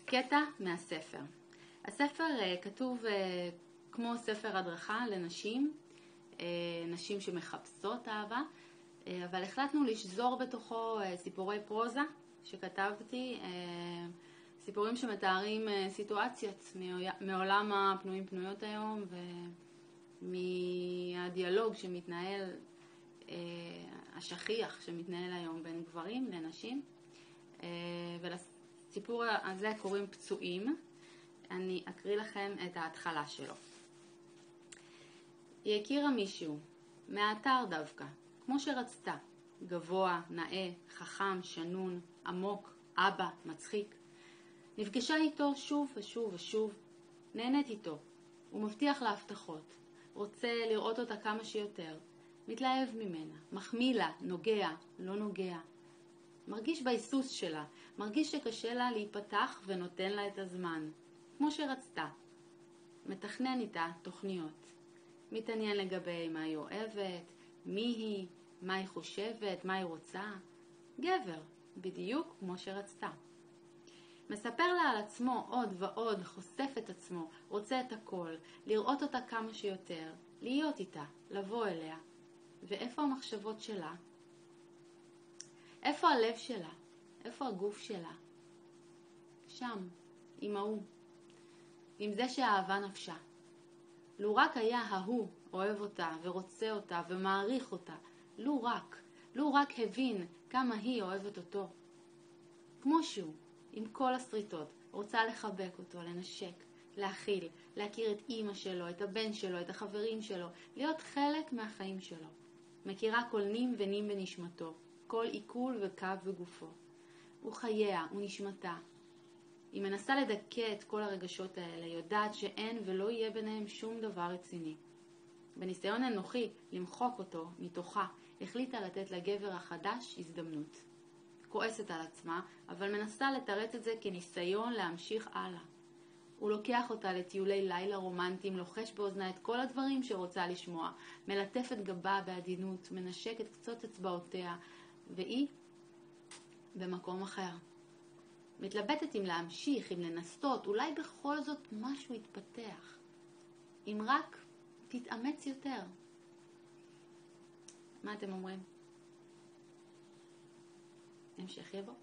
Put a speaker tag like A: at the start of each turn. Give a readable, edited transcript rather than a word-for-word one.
A: קטע מהספר. הספר כתוב כמו ספר הדרכה לנשים, נשים שמחפשות אהבה, אבל החלטנו לשזור בתוכו סיפורי פרוזה שכתבתי, סיפורים שמתארים סיטואציות מעולם הפנויים פנויות היום ומהדיאלוג שמתנהל, השכיח שמתנהל היום בין גברים לנשים. ולסיפור הזה קוראים פצועים. אני אקריא לכם את ההתחלה שלו. היא הכירה מישהו, מהאתר דווקא, כמו שרצתה, גבוה, נאה, חכם, שנון, עמוק, אבא, מצחיק. נפגשה איתו שוב ושוב ושוב, נהנית איתו, הוא מבטיח לה הבטחות, רוצה לראות אותה כמה שיותר, מתלהב ממנה, מחמיא לה, נוגע, לא נוגע. מרגיש בהיסוס שלה, מרגיש שקשה לה להיפתח ונותן לה את הזמן, כמו שרצתה. מתכנן איתה תוכניות. מתעניין לגבי מה היא אוהבת, מי היא, מה היא חושבת, מה היא רוצה. גבר, בדיוק כמו שרצתה. מספר לה על עצמו עוד ועוד, חושף את עצמו, רוצה את הכל, לראות אותה כמה שיותר, להיות איתה, לבוא אליה. ואיפה המחשבות שלה? איפה הלב שלה? איפה הגוף שלה? שם, עם ההוא. עם זה שהאהבה נפשה. לו רק היה ההוא אוהב אותה ורוצה אותה ומעריך אותה. לו רק הבין כמה היא אוהבת אותו. כמו שהוא, עם כל הסריטות, רוצה לחבק אותו, לנשק, להכיל, להכיר את אמא שלו, את הבן שלו, את החברים שלו, להיות חלק מהחיים שלו. מכירה כל נים ונים בנשמתו, כל עיכול וקו בגופו. הוא חייה, הוא נשמתה. היא מנסה לדכא את כל הרגשות האלה, יודעת שאין ולא יהיה ביניהם שום דבר רציני. בניסיון אנוכי למחוק אותו מתוכה, החליטה לתת לגבר החדש הזדמנות. כועסת על עצמה, אבל מנסה לתרץ את זה כניסיון להמשיך הלאה. הוא לוקח אותה לטיולי לילה רומנטיים, לוחש באוזנה את כל הדברים שרוצה לשמוע, מלטף את גבה בעדינות, מנשק את קצות אצבעותיה, והיא במקום אחר. מתלבטת אם להמשיך, אם לנסות, אולי בכל זאת משהו יתפתח. אם רק תתאמץ יותר. מה אתם אומרים? המשך יבוא.